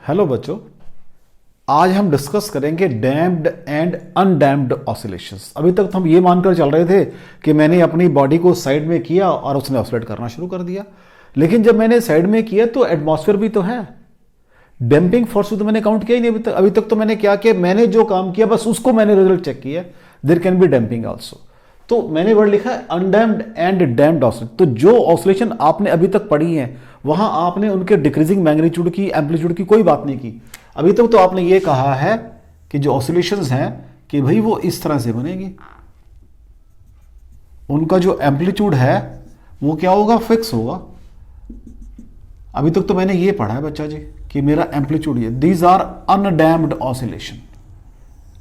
Hello बच्चों, आज हम डिस्कस करेंगे डैम्प्ड एंड अनडैम्प्ड ऑसिलेशंस। अभी तक तो हम ये मानकर चल रहे थे कि मैंने अपनी बॉडी को साइड में किया और उसने ऑसिलेट करना शुरू कर दिया। लेकिन जब मैंने साइड में किया तो एटमॉस्फेयर भी तो है, डैम्पिंग फोर्स भी तो मैंने काउंट किया ही नहीं अभी तक तो मैंने क्या किया, मैंने जो काम किया बस उसको मैंने रिजल्ट चेक किया। There can be damping also. तो मैंने वर्ड लिखा है अनडैम्प्ड एंड डैम्प्ड ऑसिलेशन। तो जो ऑसिलेशन आपने अभी तक पढ़ी है वहां आपने उनके डिक्रीजिंग मैग्नीट्यूड की, एम्पलीट्यूड की कोई बात नहीं की। अभी तक तो आपने ये कहा है कि जो ऑसिलेशंस हैं कि भाई वो इस तरह से बनेगी, उनका जो एम्पलीट्यूड है वो क्या होगा, फिक्स होगा। अभी तक तो मैंने ये पढ़ा है बच्चा जी कि मेरा एम्पलीट्यूड ये, दीज आर अनडैम्प्ड ऑसिलेशन।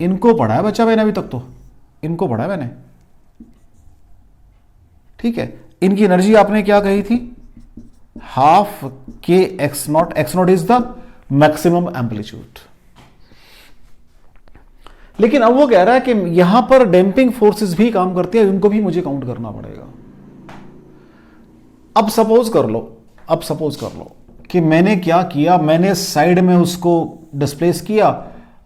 इनको पढ़ा है बच्चा मैंने, अभी तक तो इनको पढ़ा है मैंने, ठीक है। इनकी एनर्जी आपने क्या कही थी, हाफ के x not. X not is the maximum amplitude. लेकिन अब वो कह रहा है कि यहां पर डैम्पिंग फोर्सेस भी काम करती है, उनको भी मुझे काउंट करना पड़ेगा। अब सपोज कर लो कि मैंने क्या किया, मैंने साइड में उसको डिस्प्लेस किया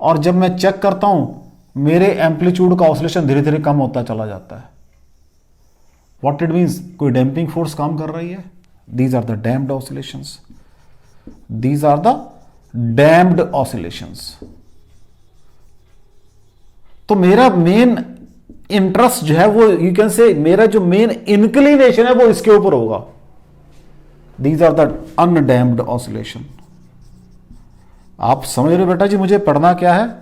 और जब मैं चेक करता हूं मेरे एम्पलीट्यूड का ऑसिलेशन धीरे धीरे कम होता चला जाता है। व्हाट इट मीन्स, कोई डैम्पिंग फोर्स काम कर रही है। These are the damped oscillations, these are the damped oscillations. तो मेरा मेन इंटरेस्ट जो है वो, यू कैन से मेरा जो मेन इंक्लिनेशन है वो इसके ऊपर होगा। These are the undamped oscillation. आप समझ रहे हो बेटा जी मुझे पढ़ना क्या है।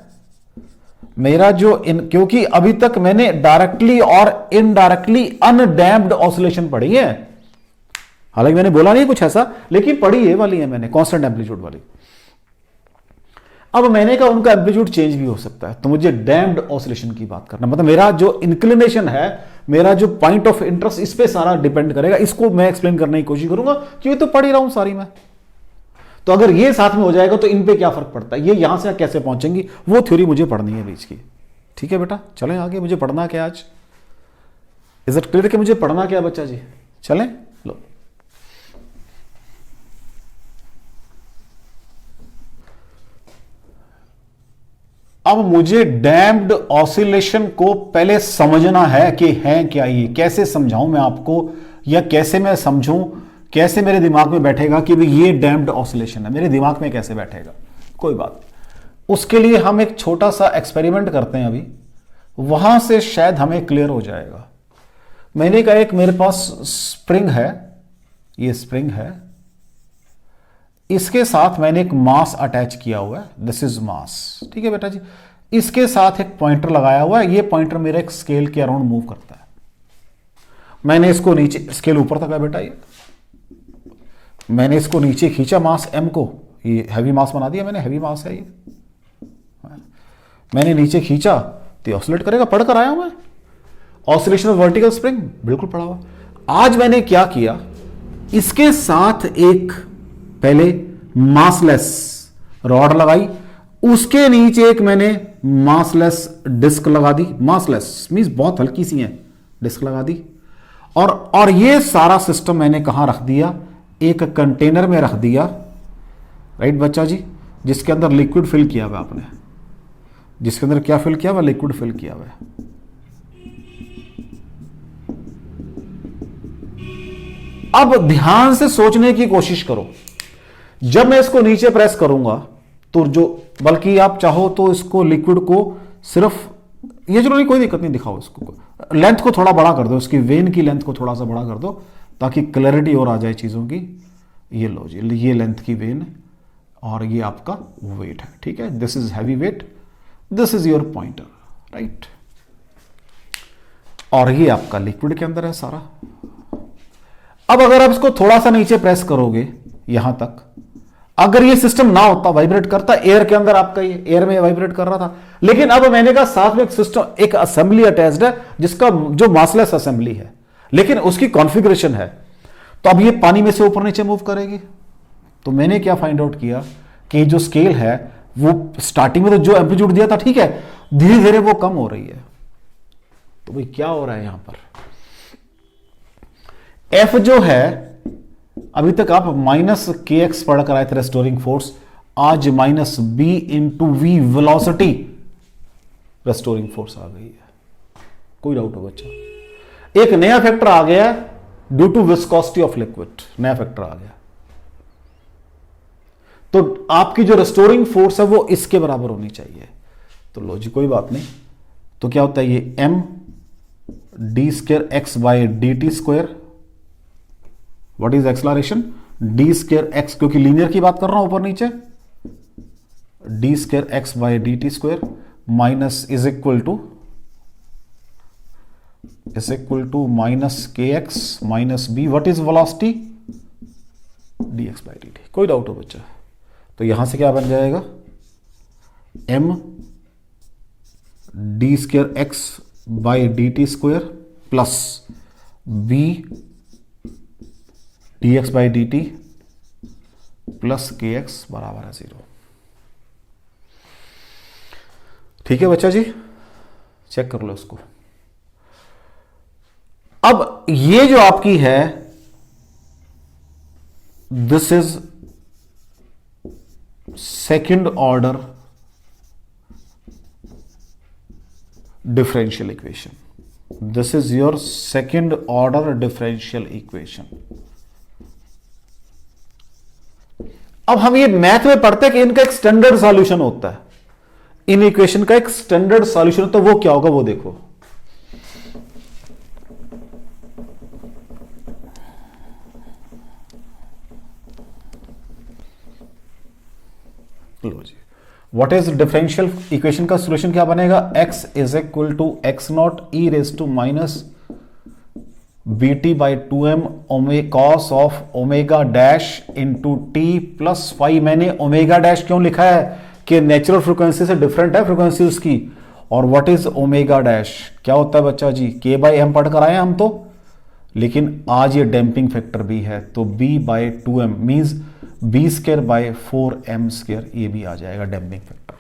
मेरा जो क्योंकि अभी तक मैंने डायरेक्टली और इनडायरेक्टली अनडैम्प्ड ऑसिलेशन पढ़ी है, हालांकि मैंने बोला नहीं कुछ ऐसा, लेकिन पढ़ी ये वाली है मैंने, कांस्टेंट एम्पलीट्यूड वाली। अब मैंने कहा उनका एम्पलीट्यूड चेंज भी हो सकता है, तो मुझे डैम्प्ड ऑसिलेशन की बात करना, मतलब मेरा जो इंक्लिनेशन है, मेरा जो पॉइंट ऑफ इंटरेस्ट, इस पे सारा डिपेंड करेगा। इसको मैं एक्सप्लेन करने की कोशिश करूंगा क्योंकि तो पढ़ ही रहा हूं सारी मैं। तो अगर ये साथ में हो जाएगा तो इन पे क्या फर्क पड़ता है, ये यहां से कैसे पहुंचेंगी, वो थ्योरी मुझे पढ़नी है बीच की। ठीक है बेटा, चलें आगे। मुझे पढ़ना क्या आज, इज इट क्लियर कि मुझे पढ़ना क्या बच्चा जी। चलें, लो अब मुझे डैम्प्ड ऑसिलेशन को पहले समझना है कि है क्या ये, कैसे समझाऊं मैं आपको, या कैसे मैं समझूं, कैसे मेरे दिमाग में बैठेगा कि भाई ये डैम्प्ड ऑसिलेशन है, मेरे दिमाग में कैसे बैठेगा, कोई बात। उसके लिए हम एक छोटा सा एक्सपेरिमेंट करते हैं अभी, वहां से शायद हमें क्लियर हो जाएगा। मैंने कहा एक मेरे पास स्प्रिंग है, ये स्प्रिंग है, इसके साथ मैंने एक मास अटैच किया हुआ है, दिस इज मास, ठीक है बेटा जी। इसके साथ एक पॉइंटर लगाया हुआ है, ये पॉइंटर मेरा एक स्केल के अराउंड मूव करता है। मैंने इसको नीचे, स्केल ऊपर तक है बेटा, ये मैंने इसको नीचे खींचा मास m को, ये हैवी मास बना दिया मैंने, हैवी मास है ये। मैंने नीचे खींचा तो ये ऑसिलेट करेगा, पढ़कर आया हूं मैं, ऑसिलेशन ऑफ वर्टिकल स्प्रिंग, बिल्कुल पढ़ा हुआ। आज मैंने क्या किया, इसके साथ एक पहले मासलेस रॉड लगाई, उसके नीचे एक मैंने मासलेस डिस्क लगा दी। मासलेस मींस बहुत हल्की सी है, डिस्क लगा दी। और ये सारा सिस्टम मैंने कहां रख दिया, एक कंटेनर में रख दिया, राइट बच्चा जी, जिसके अंदर लिक्विड फिल किया हुआ आपने, जिसके अंदर क्या फिल किया हुआ, लिक्विड फिल किया हुआ है। अब ध्यान से सोचने की कोशिश करो, जब मैं इसको नीचे प्रेस करूंगा तो जो, बल्कि आप चाहो तो इसको लिक्विड को सिर्फ, ये चलो नहीं कोई दिक्कत नहीं, दिखाओ इसको, लेंथ को थोड़ा बड़ा कर दो, इसकी वेन की लेंथ को थोड़ा सा बड़ा कर दो ताकि क्लैरिटी और आ जाए चीजों की। ये लो जी, ये लेंथ की वेन और ये आपका वेट है, ठीक है। This is heavy weight, this is your pointer, right. और ये आपका लिक्विड के अंदर है सारा। अब अगर आप इसको थोड़ा सा नीचे प्रेस करोगे यहां तक, अगर ये सिस्टम ना होता, वाइब्रेट करता, एयर के अंदर आपका, ये एयर में वाइब्रेट कर रहा था, लेकिन अब मैंने कहा साथ में एक सिस्टम, एक असेंबली अटैच्ड है जिसका, जो मासलेस असेंबली है, लेकिन उसकी कॉन्फ़िगरेशन है। तो अब ये पानी में से ऊपर नीचे मूव करेगी। तो मैंने क्या फाइंड आउट किया कि जो स्केल है वो स्टार्टिंग में तो जो एम्पलीट्यूड दिया था, ठीक है, धीरे धीरे वो कम हो रही है। तो भाई क्या हो रहा है यहां पर, एफ जो है, अभी तक आप माइनस के एक्स पढ़ कर आए थे, रेस्टोरिंग फोर्स, आज minus B into V velocity restoring force आ गई है। कोई डाउट हो बच्चा? एक नया फैक्टर आ गया due to viscosity of liquid, नया फैक्टर आ गया। तो आपकी जो रेस्टोरिंग फोर्स है वो इसके बराबर होनी चाहिए। तो लो जी, कोई बात नहीं। तो क्या होता है ये M D square X by D T square, what is acceleration? D square X, क्योंकि लीनियर की बात कर रहा हूं ऊपर नीचे, D square X by D T square minus is equal to minus K X minus B, what is velocity? D X by D T. कोई doubt हो बच्चा? तो यहां से क्या बन जाएगा? M D square X by D T square plus B D X by D T plus K X बराबर है 0। ठीक है बच्चा जी, चेक कर लो इसको। अब ये जो आपकी है, this is second order differential equation. This is your second order differential equation. अब हम ये मैथ में पढ़ते हैं कि इनका एक स्टैंडर्ड सॉल्यूशन होता है, इन इक्वेशन का एक स्टैंडर्ड सॉल्यूशन। तो वो क्या होगा वो देखो। लो जी, व्हाट इज डिफरेंशियल इक्वेशन का सॉल्यूशन क्या बनेगा? x is equal to X naught E raise to minus B T by 2m cos of omega dash into T plus five. मैंने ओमेगा डैश क्यों लिखा है? कि नेचुरल फ्रीक्वेंसी से different है फ्रीक्वेंसी उसकी। और व्हाट इज ओमेगा डैश क्या होता है बच्चा जी? k बाई एम पढ़ कर आए हम तो, लेकिन आज ये डैम्पिंग फैक्टर भी है, तो b by 2m means B square by 4m square, ये भी आ जाएगा डैम्पिंग फैक्टर।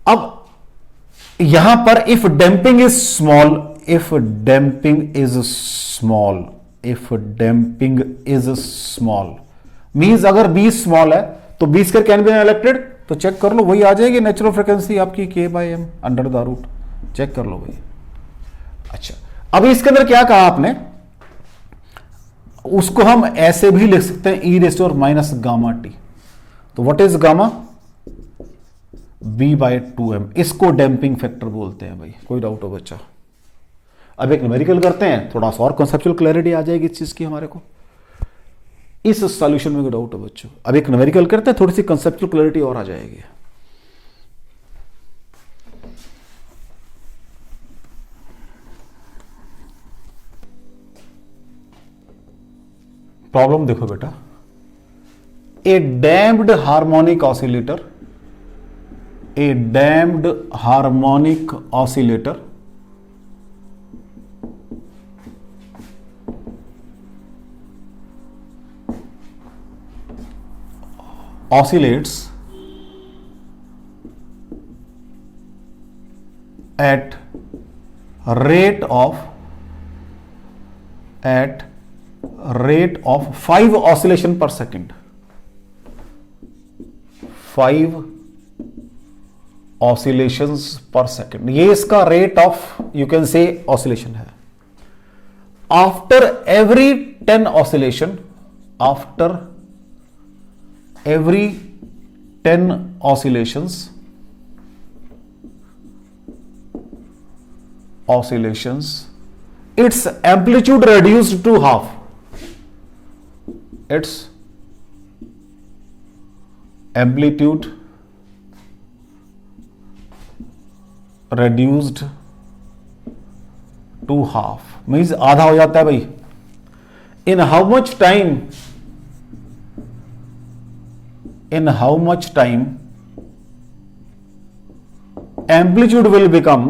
अब यहां पर if damping is small, if damping is small, if damping is small means अगर बी स्मॉल है तो B square can be elected. तो चेक कर लो, वही आ जाएगी नेचुरल फ्रीक्वेंसी आपकी k by M under the root. Check कर लो भाई। अच्छा, अभी इसके अंदर क्या कहा आपने? उसको हम ऐसे भी लिख सकते हैं E raise to power minus gamma T. तो what is gamma? b by 2m। इसको डैम्पिंग फैक्टर बोलते हैं भाई। कोई डाउट हो बच्चा? अब एक न्यूमेरिकल करते हैं, थोड़ा सा और कॉन्सेप्चुअल क्लैरिटी आ जाएगी इस चीज की हमारे को। इस सॉल्यूशन में कोई डाउट हो बच्चों? अब एक न्यूमेरिकल करते हैं, थोड़ी सी कॉन्सेप्चुअल क्लैरिटी और आ जाएगी। प्रॉब्लम देखो बेटा, a damped harmonic oscillator, a damped harmonic oscillator oscillates at rate of 5 oscillation per second, 5 oscillations per second। ये इसका rate of you can say oscillation है। After every 10 oscillation, after every 10 oscillations, its amplitude reduced to half, its amplitude reduced to half means आधा हो जाता है भाई। In how much time, in how much time amplitude will become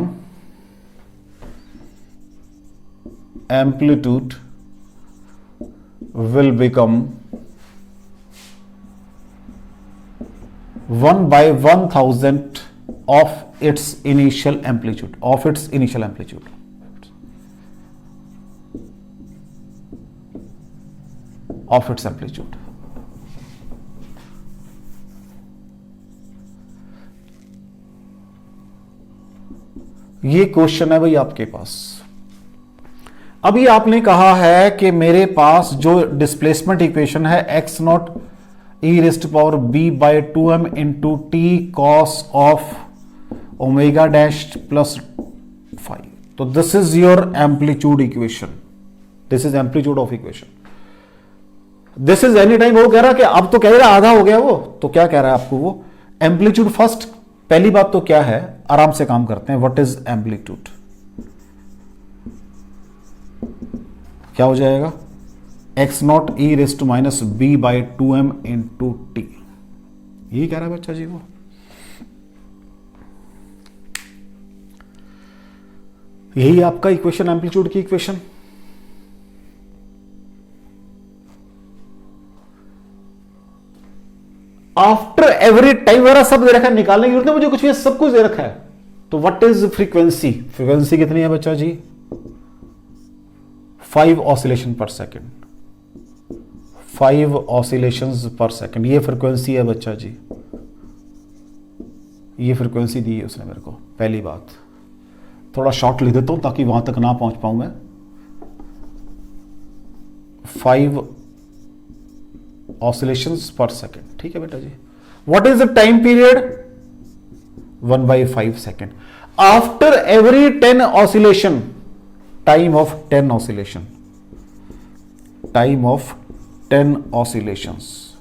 1 by 1000 of its initial amplitude, ये question है भाई आपके पास। अभी आपने कहा है कि मेरे पास जो डिस्प्लेसमेंट इक्वेशन है X naught E raised power B by 2m into T cos of omega dash plus 5, तो this is your amplitude equation, this is amplitude of equation, this is any time. वो कह रहा कि अब तो कह रहा आधा हो गया वो, तो क्या कह रहा है आपको वो एम्पलीट्यूड। फर्स्ट पहली बात तो क्या है, आराम से काम करते हैं, व्हाट इज एम्पलीट्यूड, क्या हो जाएगा X naught E raise to minus B by 2m into T, यही कह रहा है बच्चा जी वो। यही आपका इक्वेशन, एम्पलीट्यूड की इक्वेशन। आफ्टर एवरी टाइम वगैरह सब दे रखा है, निकालने की जरूरत नहीं मुझे कुछ भी, सब कुछ दे रखा है। तो व्हाट इज फ्रीक्वेंसी, फ्रीक्वेंसी कितनी है बच्चा जी 5 ऑसिलेशन पर सेकेंड, 5 ऑसिलेशंस पर सेकेंड, ये फ्रीक्वेंसी है बच्चा जी, ये फ्रीक्वेंसी दी है उसने मेरे को। पहली बात थोड़ा शॉर्ट लिख देता हूं ताकि वहां तक ना पहुंच पाऊं मैं। 5 ऑसिलेशंस पर सेकेंड, ठीक है बेटा जी। What is the time period 1/5 second. After every 10 oscillation, time of 10 oscillation, time of 10 oscillations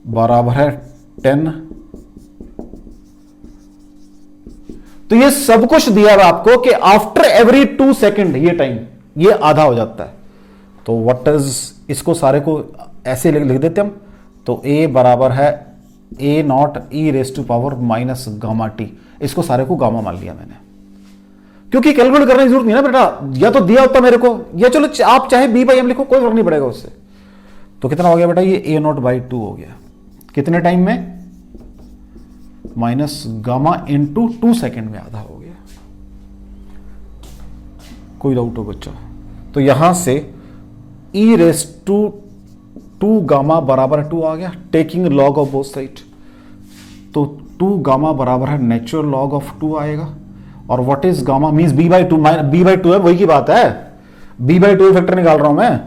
बराबर है 10। तो ये सब कुछ दिया है आपको कि आफ्टर एवरी 2 सेकेंड ये टाइम, ये आधा हो जाता है। तो व्हाट इज, इसको सारे को ऐसे लिख देते हम, तो ए बराबर है A naught E raise to power minus gamma T, इसको सारे को गामा मान लिया मैंने, क्योंकि कैलकुलेट करने की जरूरत नहीं ना बेटा, या तो दिया होता मेरे को, या चलो आप चाहे बी बाई एम लिखो, कोई फर्क नहीं पड़ेगा उससे। तो कितना हो गया बेटा ये ए नॉट बाई 2 हो गया, कितने टाइम में माइनस गामा इंटू 2 सेकेंड में आधा हो गया। कोई डाउट हो बच्चा? तो यहां से ई रेस टू 2 गामा बराबर 2 आ गया, taking log of both side, तो 2 गामा बराबर है नेचुरल लॉग ऑफ 2 आएगा। और what is gamma means B by 2, B by 2 है, वही की बात है, बी बाई 2 फैक्टर निकाल रहा हूं मैं,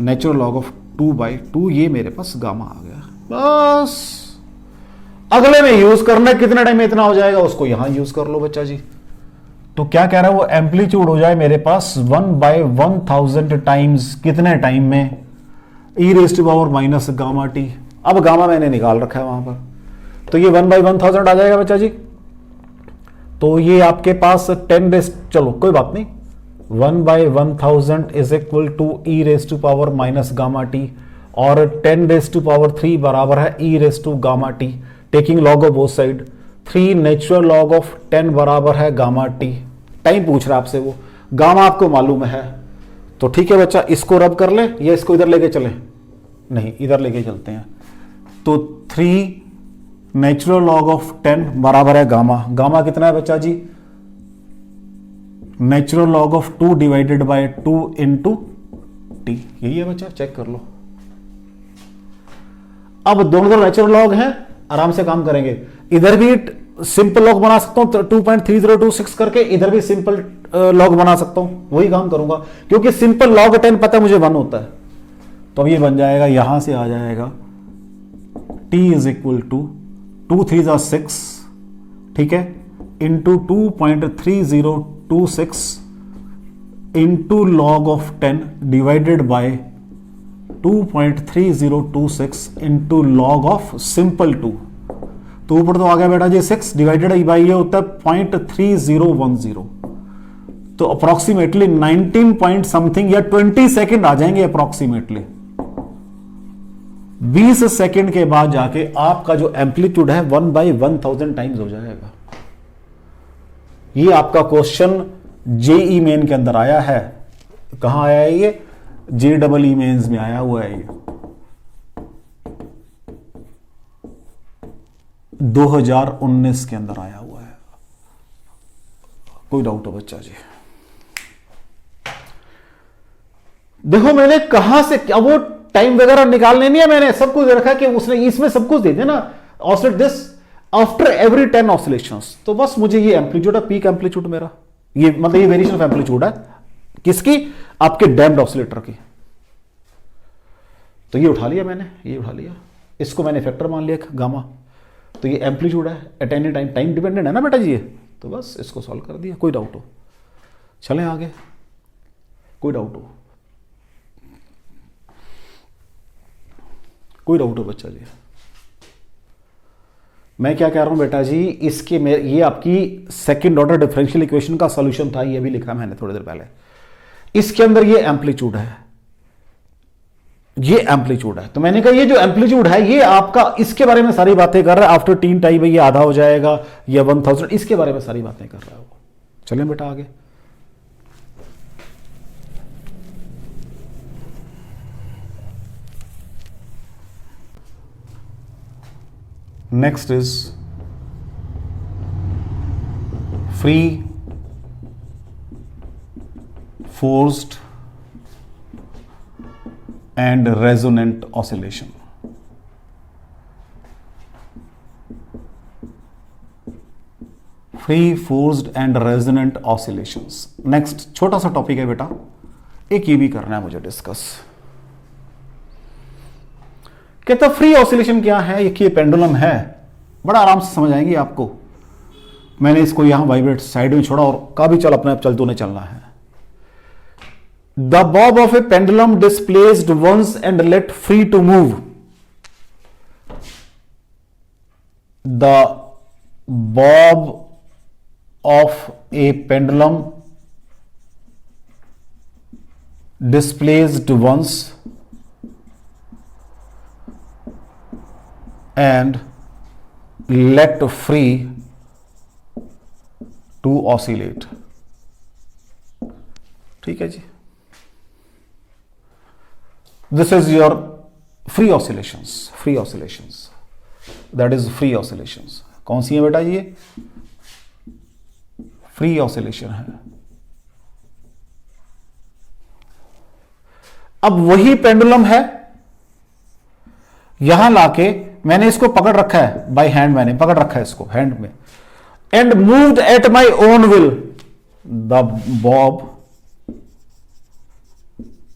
नेचुरल लॉग ऑफ 2/2, ये मेरे पास गामा आ गया। बस अगले में यूज करना है, कितने टाइम में इतना हो जाएगा उसको यहां यूज कर लो बच्चा जी। तो क्या कह रहा है वो, एम्पलीट्यूड हो जाए मेरे पास 1/1000 टाइम्स, कितने टाइम में E raise to power minus gamma T. अब गामा मैंने निकाल रखा है वहां पर, तो ये 1/1000 आ जाएगा बच्चा जी। तो ये आपके पास 10 रेस, चलो कोई बात नहीं, 1/1000 is equal to E raise to power minus gamma T, और 10 रेज़ टू पावर 3 बराबर है E raise to gamma T, taking log of both side, 3 natural log of 10 बराबर है गामा टी। टाइम पूछ रहा है आपसे वो, गामा आपको मालूम है, तो ठीक है बच्चा, इसको रब कर ले या इसको इधर लेके चले, नहीं इधर लेके चलते हैं। तो 3 नेचुरल लॉग ऑफ 10 बराबर है गामा, गामा कितना है बच्चा जी natural log of 2 divided by 2 into T, यही है बच्चा, चेक कर लो। अब दोनों नेचुरल लॉग हैं, आराम से काम करेंगे, इधर भी सिंपल लॉग बना सकता हूं 2.3026 करके, इधर भी सिंपल लॉग बना सकता हूं, वही काम करूंगा, क्योंकि सिंपल लॉग 10 पता है मुझे 1 होता है। तो अब ये बन जाएगा, यहां से आ जाएगा t इज इक्वल टू 2 3 6, ठीक है, into 2.3026 into log of 10 divided by 2.3026 into log of simple 2। तो ऊपर तो आ गया बेटा जी 6 डिवाइडेड बाई ये होता है 0.3010, तो अप्रोक्सीमेटली 19 पॉइंट समथिंग या 20 सेकेंड आ जाएंगे अप्रोक्सीमेटली। 20 सेकेंड के बाद जाके आपका जो एम्पलीट्यूड है 1/1000 टाइम्स हो जाएगा। ये आपका क्वेश्चन जेई मेन के अंदर आया है, कहां आया है ये, JEE मेंस में आया हुआ है ये, 2019 के अंदर आया हुआ है। कोई डाउट हो बच्चा जी? देखो मैंने कहां से क्या, वो टाइम वगैरह निकालने नहीं है, मैंने सब कुछ दे रखा है कि उसने इसमें सब कुछ दे दिया ना, oscillate this. After every 10 oscillations. तो बस मुझे ये एम्पलीट्यूड है, पीक एम्पलीट्यूड मेरा, ये मतलब ये वेरिएशन ऑफ एम्पलीट्यूड है किसकी, आपके डैम्प्ड ऑसिलेटर की। तो ये उठा लिया मैंने, ये उठा लिया, इसको मैंने फैक्टर मान लिया गामा। तो ये एम्पलीट्यूड है at any time, time dependent है ना बेटा जी ये। तो बस इसको सॉल्व कर दिया। कोई डाउट हो, चलें आगे, कोई डाउट हो, कोई डाउट हो बच्चा जी। मैं क्या कह रहा हूं बेटा जी, इसके में ये आपकी सेकंड ऑर्डर डिफरेंशियल इक्वेशन का सॉल्यूशन था, ये भी लिखा मैंने थोड़ी देर पहले। इसके अंदर ये एम्पलीट्यूड है, ये एम्पलीट्यूड है। तो मैंने कहा ये जो एम्पलीट्यूड है ये आपका, इसके बारे में सारी बातें कर रहा है। आफ्टर 3 टाइम ये आधा हो जाएगा या 1000, इसके बारे में सारी बातें कर रहा है वो। चलें बेटा आगे। Next is free forced and resonant oscillation। Free forced and resonant oscillations. Next छोटा सा टॉपिक है बेटा, एक ये भी करना है मुझे डिस्कस। कहता फ्री ऑसिलेशन क्या है, ये पेंडुलम है, बड़ा आराम से समझ आएंगे आपको। मैंने इसको यहां वाइब्रेट साइड में छोड़ा और कहा भी चल अपने आप चल, तूने चलना है। The bob of a pendulum displaced once and let free to move. The bob of a pendulum displaced once and let free to oscillate। ठीक है जी, this is your free oscillations, free oscillations, that is free oscillations। कौन सी है बेटा ये, free oscillation है। अब वही pendulum है, यहां लाके मैंने इसको पकड़ रखा है बाय हैंड, मैंने पकड़ रखा है इसको हैंड में, and moved at my own will. The Bob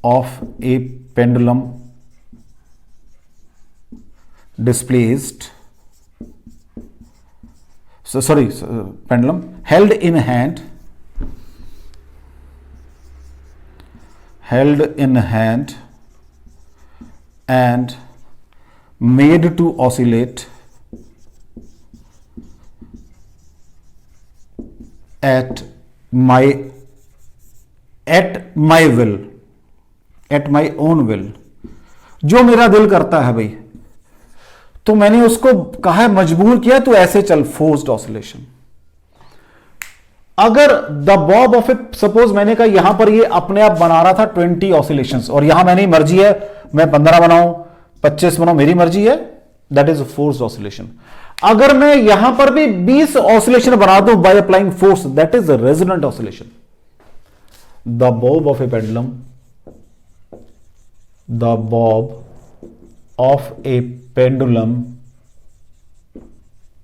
of A pendulum displaced, pendulum held in hand and made to oscillate at my will, at my own will. जो मेरा दिल करता है भाई, तो मैंने उसको कहा है, मजबूर किया तो ऐसे चल, फोर्स्ड ऑसिलेशन। अगर the Bob of A, suppose मैंने कहा यहां पर ये अपने आप बना रहा था 20 ऑसिलेशंस, और यहां मैंने मर्जी है मैं 15 बनाऊं 25 बनाऊं, मेरी मर्जी है, दैट इज फोर्स्ड ऑसिलेशन। अगर मैं यहां पर भी 20 ऑसिलेशन बना दूं by applying force, that is resonant oscillation. The Bob of A pendulum, the bob of a pendulum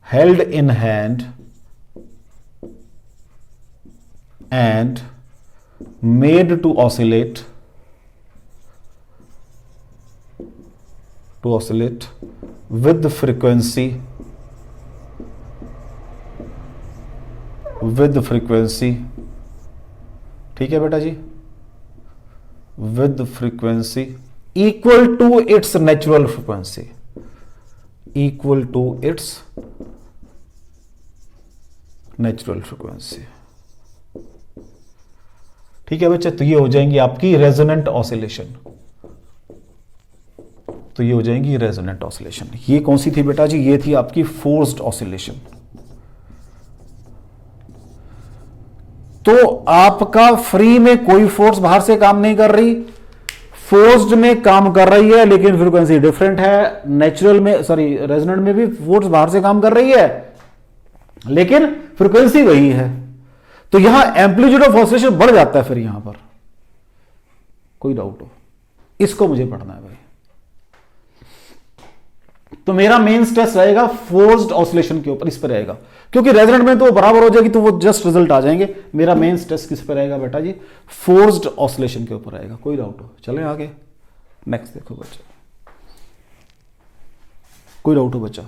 held in hand and made to oscillate with the frequency ठीक है बेटा जी, with the frequency equal to its natural frequency, equal to its natural frequency। ठीक है बच्चे, तो ये हो जाएंगी आपकी रेजोनेंट ऑसिलेशन। तो ये हो जाएंगी रेजोनेंट ऑसिलेशन। ये कौन सी थी बेटा जी, ये थी आपकी फोर्स्ड ऑसिलेशन। तो आपका फ्री में कोई फोर्स बाहर से काम नहीं कर रही, फोर्स्ड में काम कर रही है, लेकिन फ्रीक्वेंसी डिफरेंट है। नेचुरल में, सॉरी रेजोनेंट में भी फोर्स बाहर से काम कर रही है, लेकिन फ्रीक्वेंसी वही है। तो यहां एम्पलीट्यूड ऑफ ऑसिलेशन बढ़ जाता है। फिर यहां पर कोई डाउट हो, इसको मुझे पढ़ना है भाई। तो मेरा मेन स्ट्रेस रहेगा फोर्स्ड ऑसिलेशन के ऊपर, इस पर रहेगा, क्योंकि रेजोनेंट में तो बराबर हो जाएगी तो वो जस्ट रिजल्ट आ जाएंगे। मेरा मेन स्ट्रेस किस पे रहेगा बेटा जी? फोर्स्ड ऑसिलेशन के ऊपर रहेगा। कोई डाउट हो? चलें आगे, नेक्स्ट देखो बच्चा, कोई डाउट हो बच्चा?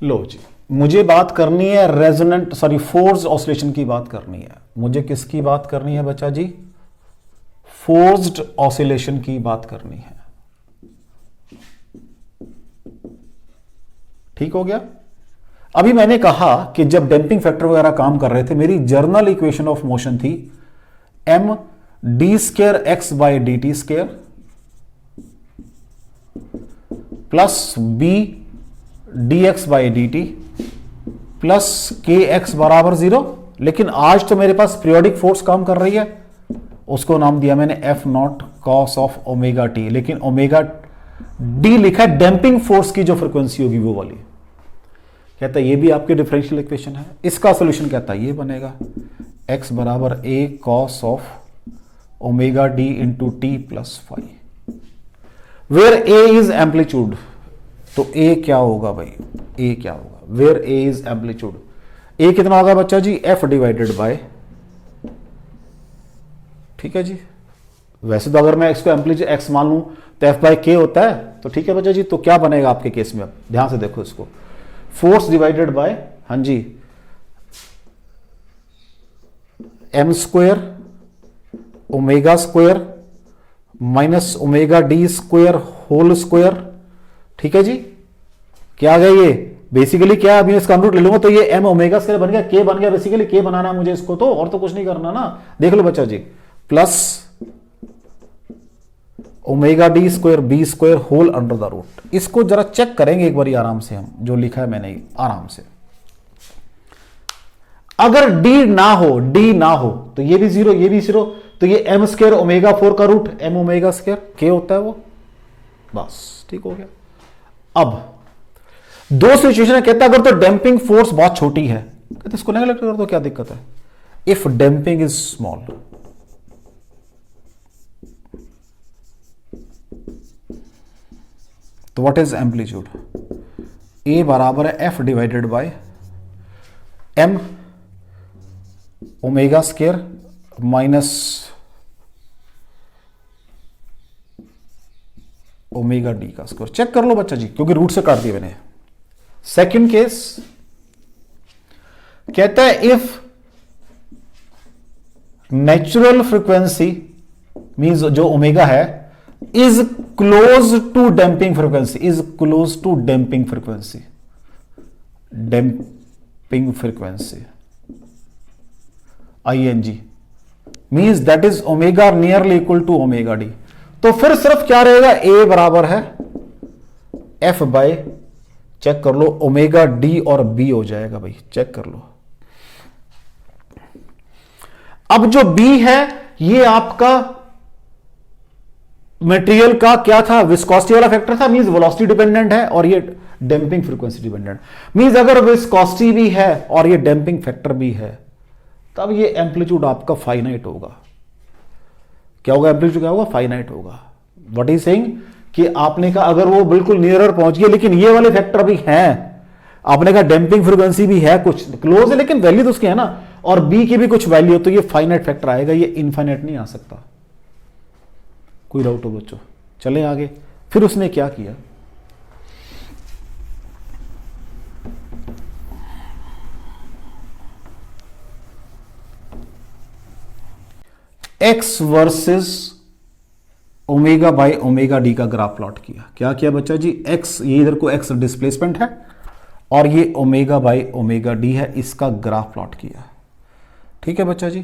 लो जी, मुझे बात करनी है रेजोनेंट फोर्स्ड ऑसिलेशन की बात करनी है। मुझे किसकी बात करनी है बच्चा जी? फोर्स्ड ऑसिलेशन की बात करनी है। ठीक हो गया? अभी मैंने कहा कि जब डैंपिंग फैक्टर वगैरह काम कर रहे थे, मेरी जर्नल इक्वेशन ऑफ मोशन थी m d square x by D T square plus b dx by D T plus K X बराबर 0। लेकिन आज तो मेरे पास पीरियोडिक फोर्स काम कर रही है, उसको नाम दिया मैंने F not cos of omega T, लेकिन ओमेगा डी लिखा है डैंपिंग फोर्स की जो फ्रीक्वेंसी होगी वो वाली। कहता है ये भी आपकी डिफरेंशियल इक्वेशन है। इसका सॉल्यूशन कहता है ये बनेगा x बराबर a cos of omega D into T plus five, where a is amplitude. तो a क्या होगा भाई? a क्या होगा? Where a is amplitude, a कितना होगा बच्चा जी? f डिवाइडेड बाय, ठीक है जी। वैसे तो अगर मैं इसको एम्पलीट्यूड x मान लूं तो f बाय k होता है, तो ठीक है बच्चा जी। तो क्या बनेगा आपके केस में? अब ध्यान से देखो इसको, फोर्स डिवाइडेड बाय, हाँ जी, m square omega square minus omega D square whole square, ठीक है जी। क्या आ गया ये? बेसिकली क्या, अभी इसका रूट ले लूंगा तो ये m ओमेगा स्क्वायर बन गया, k बन गया। बेसिकली k बनाना है मुझे इसको, तो और तो कुछ नहीं करना ना। देख लो बच्चा जी, plus omega D square B square whole under the root. इसको जरा चेक करेंगे एक बार आराम से, हम जो लिखा है मैंने आराम से। अगर d ना हो तो ये भी 0 ये भी 0, तो ये m स्क्वायर ओमेगा 4 का root m omega square k होता है वो, बस ठीक हो गया। अब दो सिचुएशन है, कहता है अगर तो डैंपिंग फोर्स बहुत छोटी है, कहते इसको नेगलेक्ट कर दो, क्या दिक्कत है? इफ डैंपिंग इज स्मॉल, तो व्हाट इज एम्पलीट्यूड? a बराबर है f divided by m omega square minus omega D का स्क्वायर। चेक कर लो बच्चा जी, क्योंकि रूट से काट दिया मैंने। सेकंड केस कहता है इफ नेचुरल फ्रीक्वेंसी मींस जो ओमेगा है is close to damping frequency, is close to damping frequency, damping frequency ING means that is omega nearly equal to omega D. तो फिर सिर्फ क्या रहेगा? a बराबर है f बाय, चेक कर लो, ओमेगा डी और b हो जाएगा भाई, चेक कर लो। अब जो b है ये आपका मटेरियल का क्या था? विस्कोसिटी वाला फैक्टर था, मींस वेलोसिटी डिपेंडेंट है, और ये डैंपिंग फ्रीक्वेंसी डिपेंडेंट। मींस अगर विस्कोसिटी भी है और ये डैंपिंग फैक्टर भी है, तब ये एम्पलीट्यूड आपका फाइनाइट होगा। क्या होगा? एम्पलीट्यूड क्या होगा? फाइनाइट होगा। व्हाट इज सेइंग कि आपने कहा अगर वो बिल्कुल नियरर पहुंच गया, लेकिन ये वाले फैक्टर भी हैं, आपने कहा डैंपिंग फ्रीक्वेंसी भी है, कुछ क्लोज है लेकिन वैल्यू तो उसकी है ना, और बी की भी कुछ वैल्यू, तो ये फाइनाइट फैक्टर आएगा, ये इनफाइनाइट नहीं आ सकता। कोई डाउट हो बच्चों? चलें आगे। फिर उसने क्या किया? x versus omega by omega D का ग्राफ प्लॉट किया। क्या किया बच्चा जी? x, ये इधर को x डिस्प्लेसमेंट है और ये ओमेगा बाई ओमेगा डी है, इसका ग्राफ प्लॉट किया। ठीक है बच्चा जी।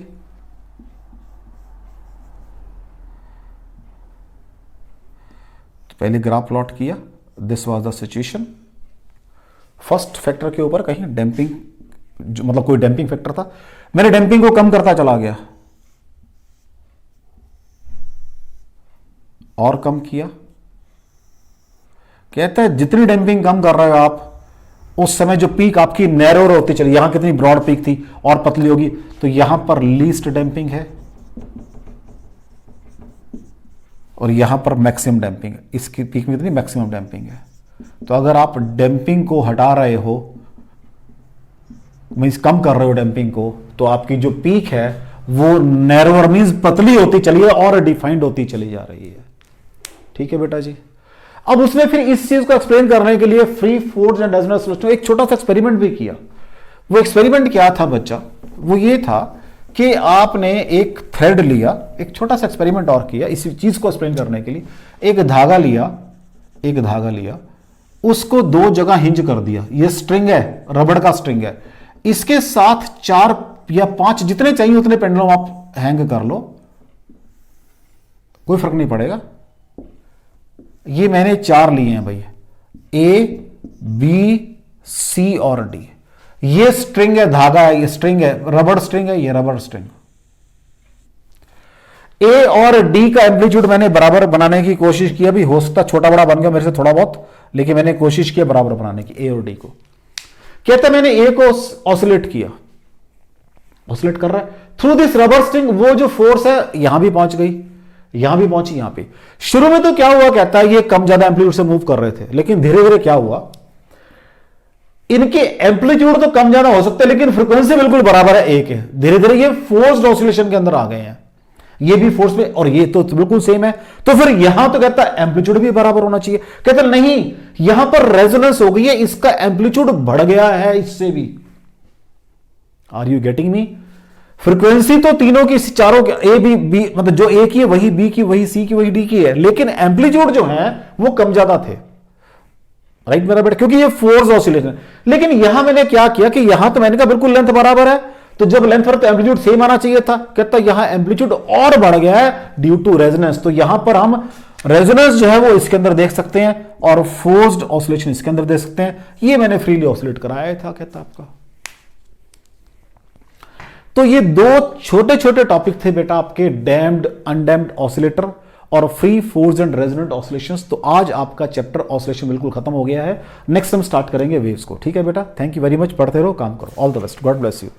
तो पहले ग्राफ प्लॉट किया, this was the situation. First factor के ऊपर कहीं डैंपिंग, मतलब कोई डैंपिंग फैक्टर था, मैंने डैंपिंग को कम करता चला गया और कम किया। कहता है जितनी डैंपिंग कम कर रहे हो आप, उस समय जो पीक आपकी नैरोर होती चली, यहां कितनी ब्रॉड पीक थी और पतली होगी, तो यहां पर लीस्ट डैंपिंग है और यहां पर मैक्सिमम डैम्पिंग है, इसकी पीक में इतनी मैक्सिमम डैम्पिंग है। तो अगर आप डैम्पिंग को हटा रहे हो, मीन्स कम कर रहे हो डैम्पिंग को, तो आपकी जो पीक है वो नैरोअर मीन्स पतली होती चली है और डिफाइंड होती चली जा रही है। ठीक है बेटा जी। अब उसने फिर इस चीज को एक्सप्लेन करने के लिए free force and resonance solution एक छोटा सा एक्सपेरिमेंट भी किया। वो एक्सपेरिमेंट क्या था बच्चा, वो ये था कि आपने एक थ्रेड लिया, एक छोटा सा एक्सपेरिमेंट और किया इसी चीज को एक्सप्लेन करने के लिए। एक धागा लिया, उसको दो जगह हिंज कर दिया। ये स्ट्रिंग है, रबड़ का स्ट्रिंग है, इसके साथ 4 या 5 जितने चाहिए उतने पेंडुलम आप हैंग कर लो, कोई फर्क नहीं पड़ेगा। ये मैंने 4 लिए हैं भाई, A, B, C और D। ये स्ट्रिंग है, धागा है, ये स्ट्रिंग है, रबड़ स्ट्रिंग है, ये रबड़ स्ट्रिंग। A और D का एम्पलीट्यूड मैंने बराबर बनाने की कोशिश की। अभी हो सकता छोटा बड़ा बन गया मेरे से थोड़ा बहुत, लेकिन मैंने कोशिश की बराबर बनाने की A और D को। कहते मैंने A को ऑसिलेट किया, ऑसिलेट कर रहा है थ्रू दिस रबर स्ट्रिंग। वो जो फोर्स है यहां भी पहुंच गई, यहां भी पहुंची, यहां पे। शुरू में तो क्या हुआ, कहता है ये कम ज्यादा एम्पलीट्यूड से मूव कर रहे थे, लेकिन धीरे धीरे क्या हुआ, इनके एम्पलीट्यूड तो कम ज्यादा हो सकते हैं लेकिन फ्रीक्वेंसी बिल्कुल बराबर है, एक है। धीरे धीरे ये फोर्स्ड ऑसिलेशन के अंदर आ गए हैं, ये भी फोर्स में और ये तो बिल्कुल सेम है। तो फिर यहां तो कहता है एम्पलीट्यूड भी बराबर होना चाहिए, कहता नहीं यहां पर रेजोनेंस हो गई है, इसका एम्पलीट्यूड बढ़ गया है इससे भी। Are you getting me? Frequency तो तीनों की, चारों की, ए बी मतलब जो ए की है वही बी की, वही सी की, वही डी की है, लेकिन एम्पलीट्यूड जो है वो कम ज्यादा थे। राइट मेरा बेटा, क्योंकि ये फोर्स ऑसिलेशन। लेकिन यहां मैंने क्या किया कि यहां तो मैंने कहा बिल्कुल लेंथ बराबर है, तो जब लेंथ पर तो एम्पलीट्यूड सेम आना चाहिए था। कहता यहां एम्पलीट्यूड और बढ़ गया है ड्यू टू रेजोनेंस। तो यहां पर हम रेजोनेंस जो है वो इसके अंदर देख सकते हैं और फोर्स्ड ऑसिलेशन इसके अंदर देख सकते हैं। ये मैंने फ्रीली ऑसिलेट कराया था कहता आपका। तो ये 2 छोटे छोटे टॉपिक थे बेटा आपके, डैम्ड अनडैम्ड ऑसिलेटर और free force and resonant oscillations. तो आज आपका चैप्टर ऑसिलेशन बिल्कुल खत्म हो गया है। नेक्स्ट हम स्टार्ट करेंगे वेव्स को। ठीक है बेटा, थैंक यू वेरी मच, पढ़ते रहो, काम करो, all the best, God bless you.